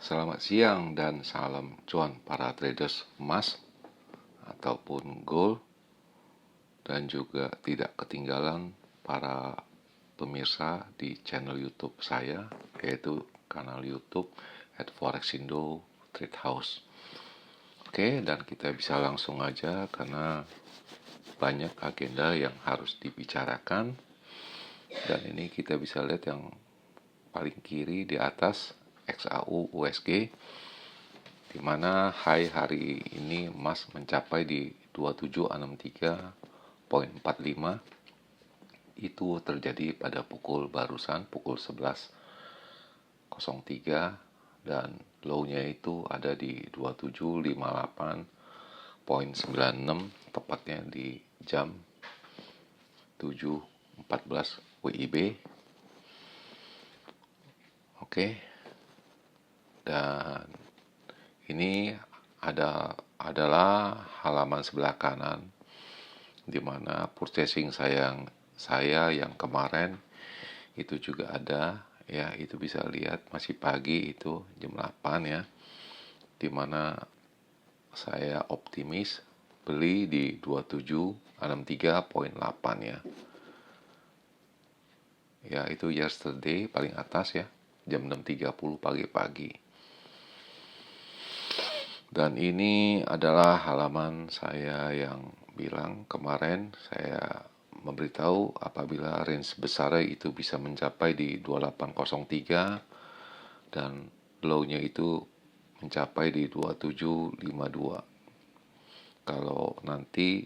Selamat siang dan salam cuan para traders emas ataupun gold, dan juga tidak ketinggalan para pemirsa di channel YouTube saya, yaitu kanal YouTube @forexindo Trade House. Oke, dan kita bisa langsung aja karena banyak agenda yang harus dibicarakan. Dan ini kita bisa lihat yang paling kiri di atas XAU USG, di mana high hari ini emas mencapai di 2763,45. Itu terjadi pada barusan pukul 11.03, dan low-nya itu ada di 2758,96, tepatnya di jam 7.14 WIB. Oke. Dan ini adalah halaman sebelah kanan, di mana purchasing saya yang kemarin itu juga ada ya. Itu bisa lihat masih pagi, itu jam 8 ya, di mana saya optimis beli di 2763,8 ya. Ya, itu yesterday paling atas ya, jam 6.30 pagi-pagi. Dan ini adalah halaman saya yang bilang kemarin, saya memberitahu apabila range besar itu bisa mencapai di 2803 dan low-nya itu mencapai di 2752. Kalau nanti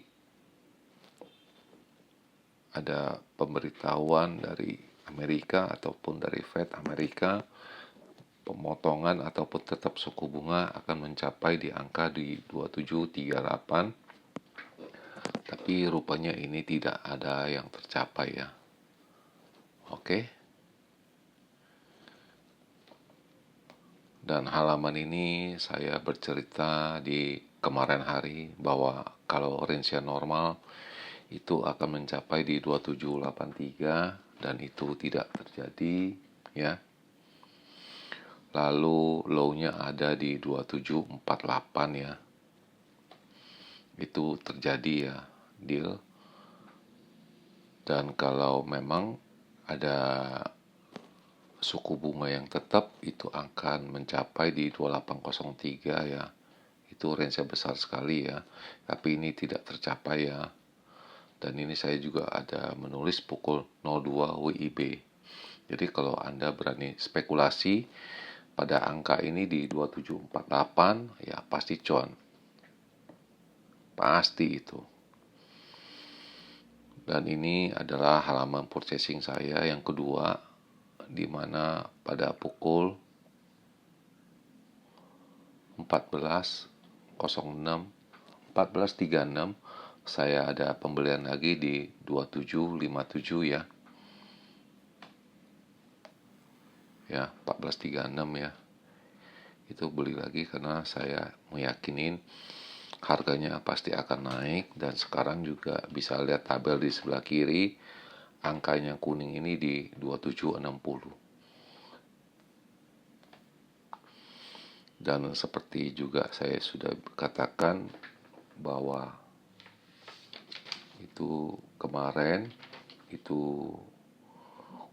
ada pemberitahuan dari Amerika ataupun dari Fed Amerika, pemotongan ataupun tetap suku bunga akan mencapai di angka di 2738. Tapi rupanya ini tidak ada yang tercapai ya. Oke. Dan halaman ini saya bercerita di kemarin hari bahwa kalau range normal itu akan mencapai di 2783, dan itu tidak terjadi ya. Lalu low-nya ada di 2748 ya. Itu terjadi ya, deal. Dan kalau memang ada suku bunga yang tetap, itu akan mencapai di 2803 ya. Itu range besar sekali ya. Tapi ini tidak tercapai ya. Dan ini saya juga ada menulis pukul 02 WIB. Jadi kalau Anda berani spekulasi pada angka ini di 2748 ya, pasti cuan. Pasti itu. Dan ini adalah halaman purchasing saya yang kedua, di mana pada pukul 14.36 saya ada pembelian lagi di 2757 ya. Ya, 14.36 ya. Itu beli lagi karena saya meyakinin harganya pasti akan naik. Dan sekarang juga bisa lihat tabel di sebelah kiri, angkanya kuning ini di 2760. Dan seperti juga saya sudah katakan bahwa itu kemarin itu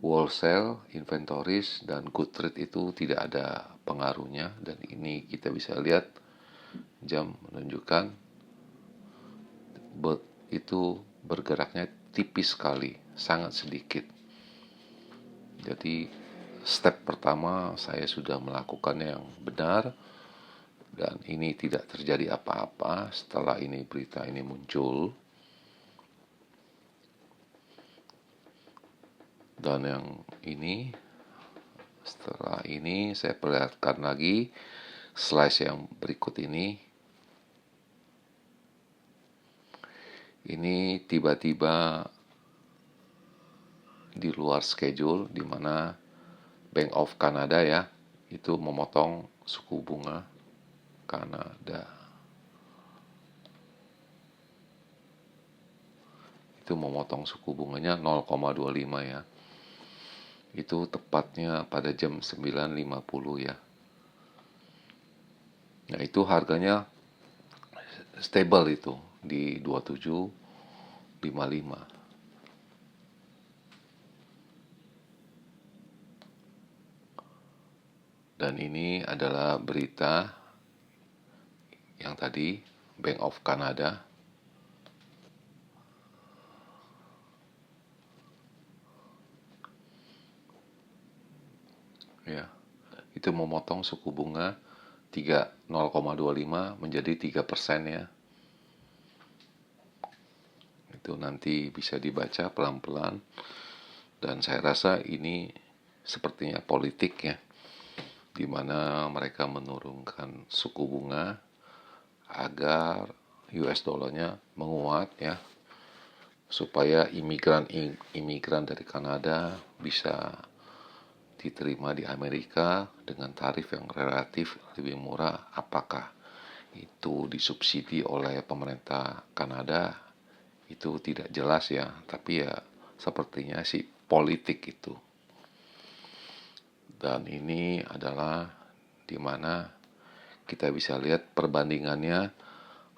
wholesale, inventories, dan good trade itu tidak ada pengaruhnya. Dan ini kita bisa lihat jam menunjukkan itu bergeraknya tipis sekali, sangat sedikit. Jadi step pertama saya sudah melakukan yang benar, dan ini tidak terjadi apa-apa setelah ini berita ini muncul. Dan yang ini, setelah ini saya perlihatkan lagi slice yang berikut ini. Ini tiba-tiba di luar schedule, di mana Bank of Canada ya, itu memotong suku bunga Kanada. Itu memotong suku bunganya 0,25 ya. Itu tepatnya pada jam 9.50 ya. Nah, itu harganya stable itu di 2755. Dan ini adalah berita yang tadi Bank of Canada ya, itu memotong suku bunga 0,25 menjadi 3% ya. Itu nanti bisa dibaca pelan-pelan, dan saya rasa ini sepertinya politik ya, di mana mereka menurunkan suku bunga agar US dollarnya menguat ya, supaya imigran dari Kanada bisa diterima di Amerika dengan tarif yang relatif lebih murah. Apakah itu disubsidi oleh pemerintah Kanada, itu tidak jelas ya, tapi ya sepertinya sih politik itu. Dan ini adalah dimana kita bisa lihat perbandingannya,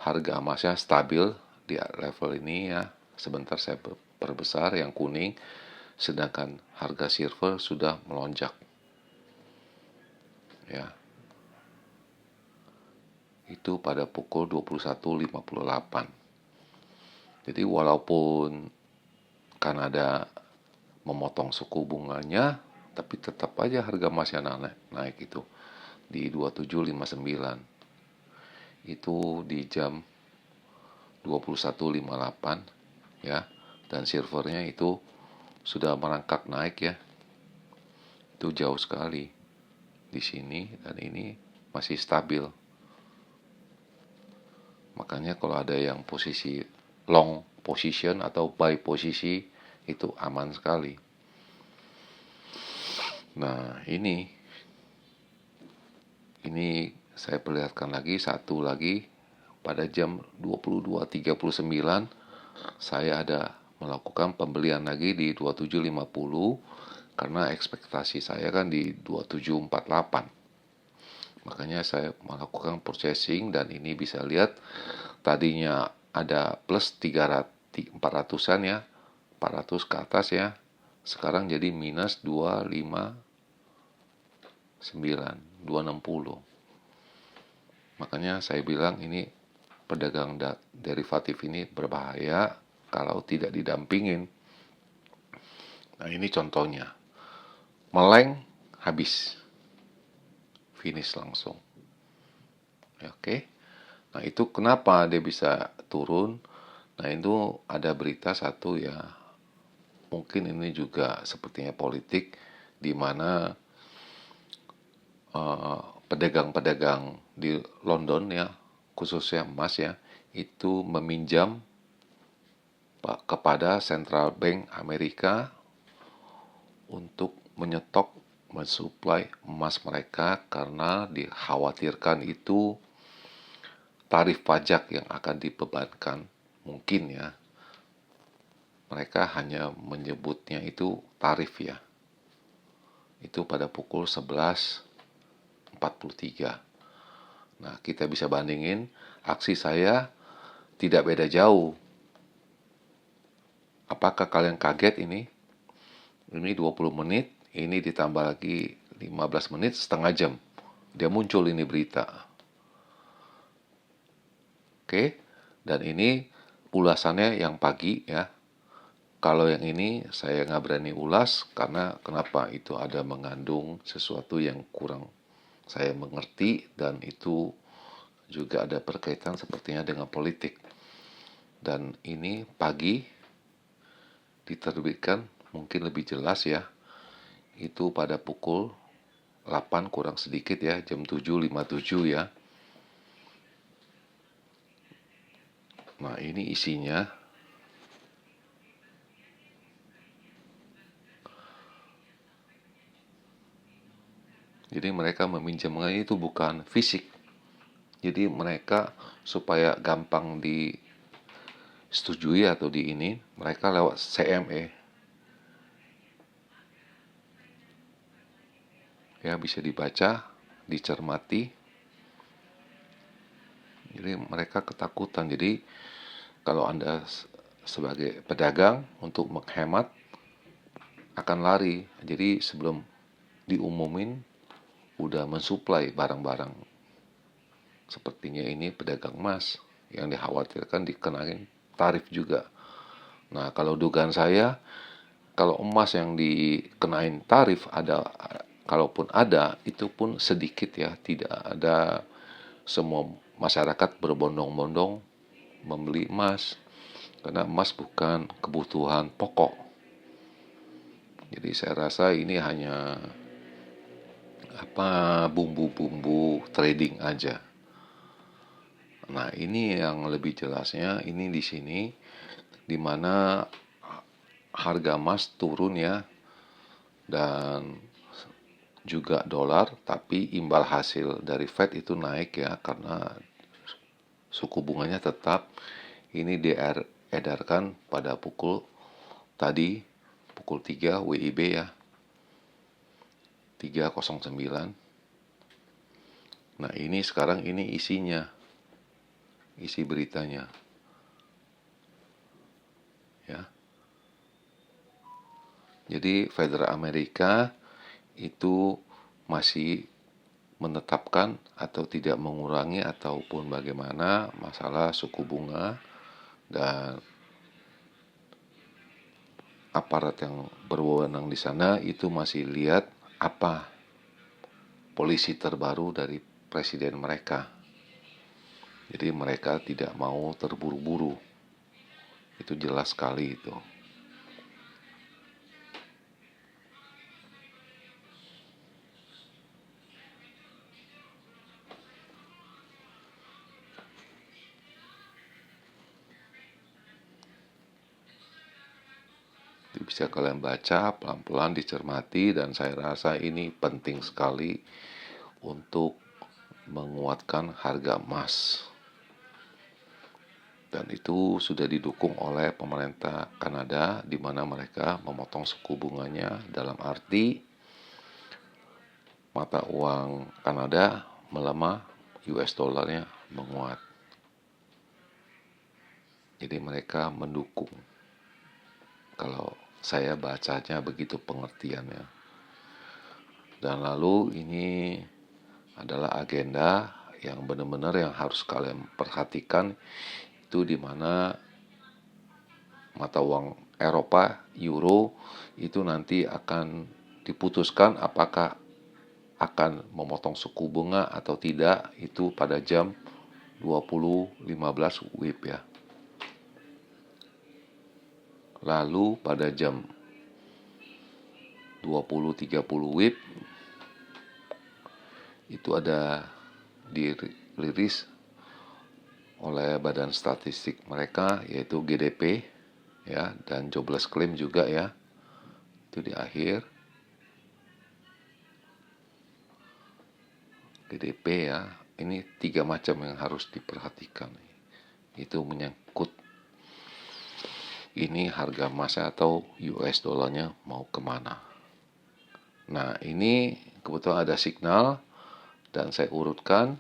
harga emasnya stabil di level ini ya. Sebentar saya perbesar yang kuning, sedangkan harga silver sudah melonjak ya. Itu pada pukul 21.58. Jadi walaupun Kanada memotong suku bunganya, tapi tetap aja harga emasnya naik itu di 2759. Itu di jam 21.58 ya. Dan silvernya itu sudah merangkak naik ya. Itu jauh sekali di sini, dan ini masih stabil. Makanya kalau ada yang posisi long position atau buy posisi, itu aman sekali. Nah, ini saya perlihatkan lagi satu lagi pada jam 22.39 saya ada melakukan pembelian lagi di 2750 karena ekspektasi saya kan di 2748. Makanya saya melakukan purchasing, dan ini bisa lihat tadinya ada plus 400-an ya, 400 ke atas ya. Sekarang jadi minus 260. Makanya saya bilang ini pedagang derivatif ini berbahaya kalau tidak didampingin. Nah, ini contohnya. Meleng habis. Finish langsung. Oke. Nah, itu kenapa dia bisa turun? Nah, itu ada berita satu ya. Mungkin ini juga sepertinya politik, di mana pedagang-pedagang di London ya, khususnya emas ya, itu meminjam kepada Central Bank Amerika untuk mensuplai emas mereka, karena dikhawatirkan itu tarif pajak yang akan dibebankan. Mungkin ya, mereka hanya menyebutnya itu tarif ya. Itu pada pukul 11.43. Nah, kita bisa bandingin, aksi saya tidak beda jauh. Apakah kalian kaget ini? Ini 20 menit, ini ditambah lagi 15 menit, setengah jam. Dia muncul ini berita. Oke, dan ini ulasannya yang pagi ya. Kalau yang ini saya nggak berani ulas, karena kenapa? Itu ada mengandung sesuatu yang kurang saya mengerti, dan itu juga ada berkaitan sepertinya dengan politik. Dan ini pagi diterbitkan, mungkin lebih jelas ya, itu pada pukul 8 kurang sedikit ya, jam 7.57 ya. Nah, ini isinya. Jadi mereka meminjamnya itu bukan fisik. Jadi mereka supaya gampang disetujui atau di ini, mereka lewat CME. Ya, bisa dibaca, dicermati. Jadi mereka ketakutan. Jadi kalau Anda sebagai pedagang untuk menghemat akan lari. Jadi sebelum diumumin udah mensuplai barang-barang. Sepertinya ini pedagang emas yang dikhawatirkan dikenain tarif juga. Nah, kalau dugaan saya, kalau emas yang dikenain tarif ada, kalaupun ada, itu pun sedikit ya, tidak ada semua masyarakat berbondong-bondong membeli emas, karena emas bukan kebutuhan pokok. Jadi saya rasa ini hanya bumbu-bumbu trading aja. Nah, ini yang lebih jelasnya ini di sini, di mana harga emas turun ya, dan juga dolar, tapi imbal hasil dari Fed itu naik ya, karena suku bunganya tetap. Ini diedarkan pada pukul 3 WIB ya, 3:09. Nah, ini sekarang ini isinya, isi beritanya ya. Jadi Federal Amerika itu masih menetapkan atau tidak mengurangi ataupun bagaimana masalah suku bunga, dan aparat yang berwenang di sana itu masih lihat apa polisi terbaru dari presiden mereka. Jadi mereka tidak mau terburu-buru. Itu jelas sekali itu. Bisa kalian baca pelan-pelan, dicermati, dan saya rasa ini penting sekali untuk menguatkan harga emas. Dan itu sudah didukung oleh pemerintah Kanada, di mana mereka memotong suku bunganya dalam arti mata uang Kanada melemah, US dollarnya menguat. Jadi mereka mendukung. Kalau saya bacanya begitu pengertiannya. Dan lalu ini adalah agenda yang benar-benar yang harus kalian perhatikan, itu di mana mata uang Eropa, Euro, itu nanti akan diputuskan apakah akan memotong suku bunga atau tidak, itu pada jam 20.15 WIB ya. Lalu pada jam 20.30 WIB itu ada dirilis oleh Badan Statistik mereka, yaitu GDP ya, dan jobless claim juga ya. Itu di akhir GDP ya. Ini 3 macam yang harus diperhatikan. Itu menyangkut ini harga emasnya atau US dollarnya mau kemana. Nah, ini kebetulan ada signal dan saya urutkan.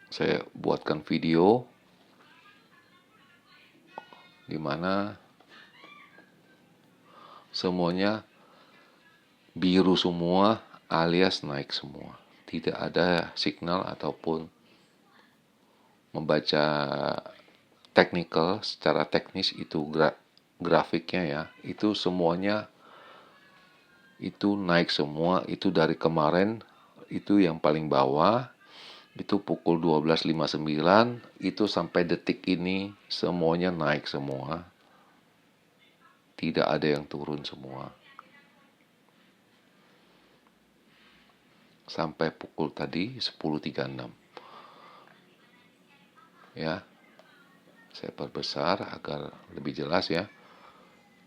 Saya buatkan video di mana semuanya biru semua alias naik semua. Tidak ada signal ataupun membaca technical, secara teknis itu grafiknya ya, itu semuanya itu naik semua. Itu dari kemarin, itu yang paling bawah itu pukul 12.59, itu sampai detik ini semuanya naik semua, tidak ada yang turun semua. Sampai pukul tadi 10.36 ya. Saya perbesar agar lebih jelas ya.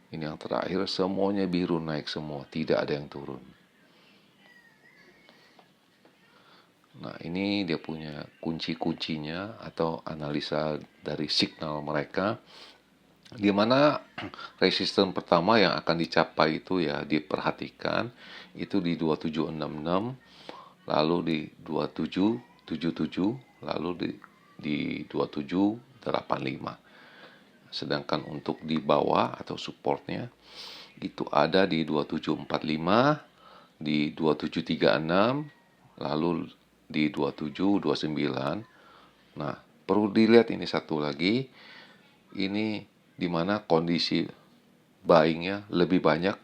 Ini yang terakhir, semuanya biru naik semua, tidak ada yang turun. Nah, ini dia punya kunci-kuncinya atau analisa dari signal mereka, di mana resisten pertama yang akan dicapai itu ya diperhatikan, itu di 2766 lalu di 2777, lalu di 2785. Sedangkan untuk di bawah atau supportnya itu ada di 2745, di 2736, lalu di 2729. Nah, perlu dilihat ini satu lagi, ini dimana kondisi buyingnya lebih banyak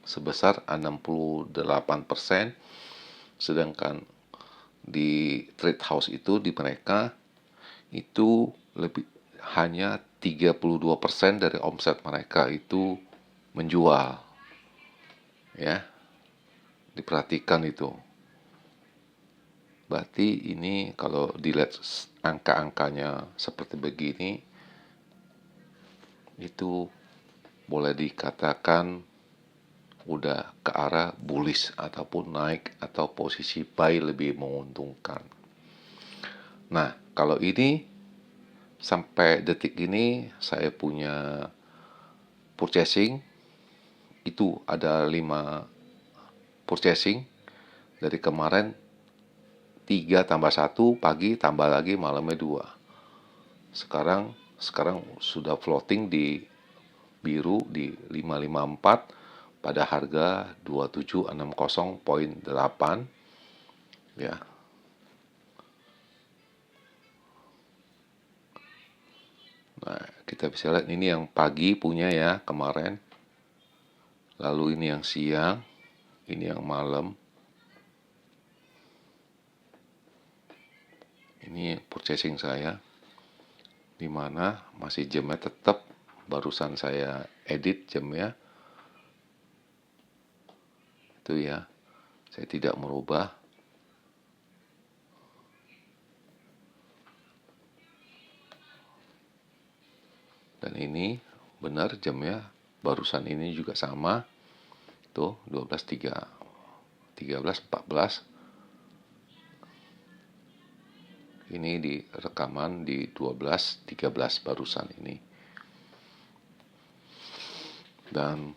sebesar 68%, sedangkan di trade house itu di mereka itu lebih hanya 32% dari omset mereka itu menjual. Ya, diperhatikan itu. Berarti ini kalau dilihat angka-angkanya seperti begini, itu boleh dikatakan udah ke arah bullish ataupun naik atau posisi buy lebih menguntungkan. Nah, kalau ini sampai detik ini saya punya purchasing, itu ada 5 purchasing dari kemarin, 3 tambah 1 pagi, tambah lagi malamnya 2. Sekarang sudah floating di biru di 554 pada harga 2760.8 ya. Nah, kita bisa lihat ini yang pagi punya ya kemarin. Lalu ini yang siang, ini yang malam. Ini purchasing saya, dimana masih jamnya tetap barusan saya edit jamnya. Itu ya, saya tidak merubah. Dan ini benar jamnya barusan ini juga sama. Tuh 12.3 13.14. Ini di rekaman di 12.13 barusan ini. Dan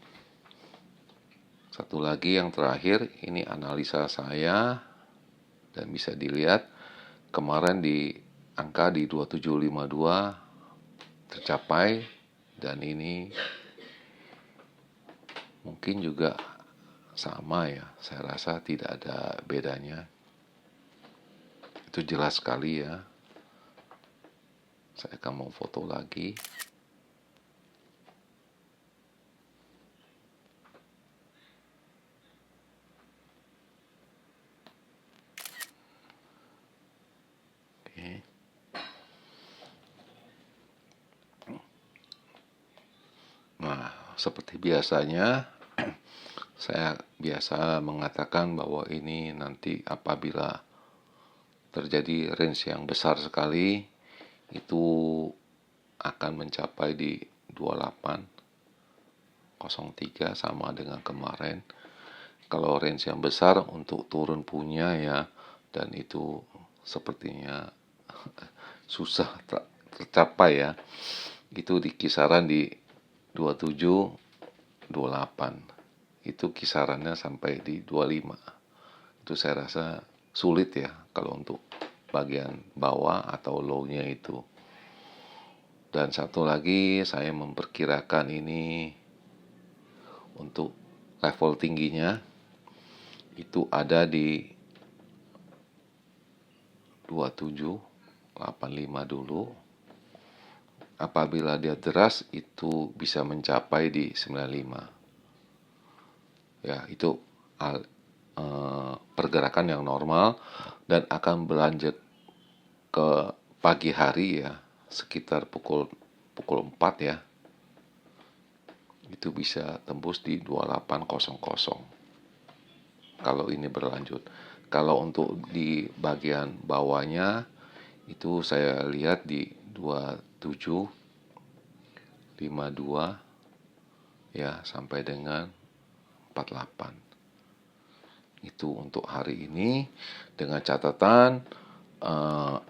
satu lagi yang terakhir, ini analisa saya dan bisa dilihat kemarin di angka di 2752 tercapai, dan ini mungkin juga sama ya, saya rasa tidak ada bedanya. Itu jelas sekali ya. Saya akan mau foto lagi. Oke. Nah, seperti biasanya saya biasa mengatakan bahwa ini nanti apabila terjadi range yang besar sekali, itu akan mencapai di 2803 sama dengan kemarin. Kalau range yang besar untuk turun punya ya, dan itu sepertinya susah tercapai ya. Itu di kisaran di 2728. Itu kisarannya sampai di 25. Itu saya rasa sulit ya kalau untuk bagian bawah atau low-nya itu. Dan satu lagi saya memperkirakan ini untuk level tingginya itu ada di 2785 dulu. Apabila dia deras itu bisa mencapai di 95. Ya, itu pergerakan yang normal dan akan berlanjut ke pagi hari ya, sekitar pukul 4 ya. Itu bisa tembus di 2800 kalau ini berlanjut. Kalau untuk di bagian bawahnya itu saya lihat di 2752 ya sampai dengan 48. Itu untuk hari ini, dengan catatan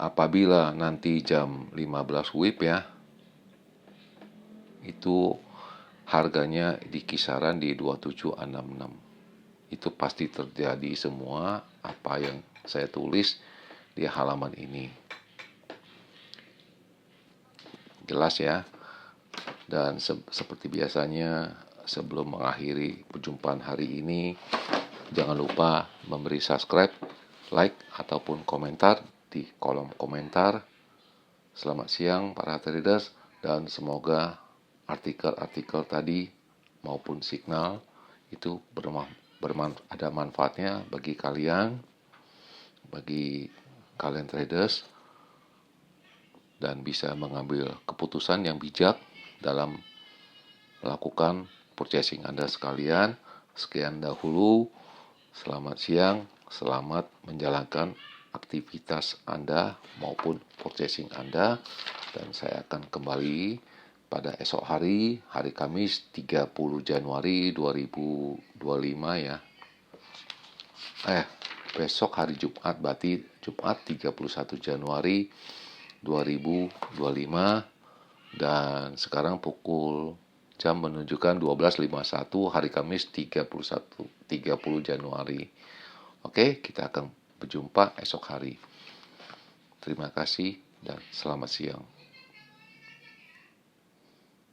apabila nanti jam 15 WIB ya, itu harganya di kisaran di 2766. Itu pasti terjadi semua apa yang saya tulis di halaman ini. Jelas ya? Dan seperti biasanya, sebelum mengakhiri perjumpaan hari ini, jangan lupa memberi subscribe, like, ataupun komentar di kolom komentar. Selamat siang para traders, dan semoga artikel-artikel tadi maupun signal itu ada manfaatnya bagi kalian traders, dan bisa mengambil keputusan yang bijak dalam melakukan purchasing Anda sekalian. Sekian dahulu. Selamat siang, selamat menjalankan aktivitas Anda maupun purchasing Anda. Dan saya akan kembali pada esok hari Kamis 30 Januari 2025 ya. Besok hari Jumat, berarti Jumat 31 Januari 2025, dan sekarang jam menunjukkan 12.51 hari Kamis 30 Januari. Oke, kita akan berjumpa esok hari. Terima kasih dan selamat siang.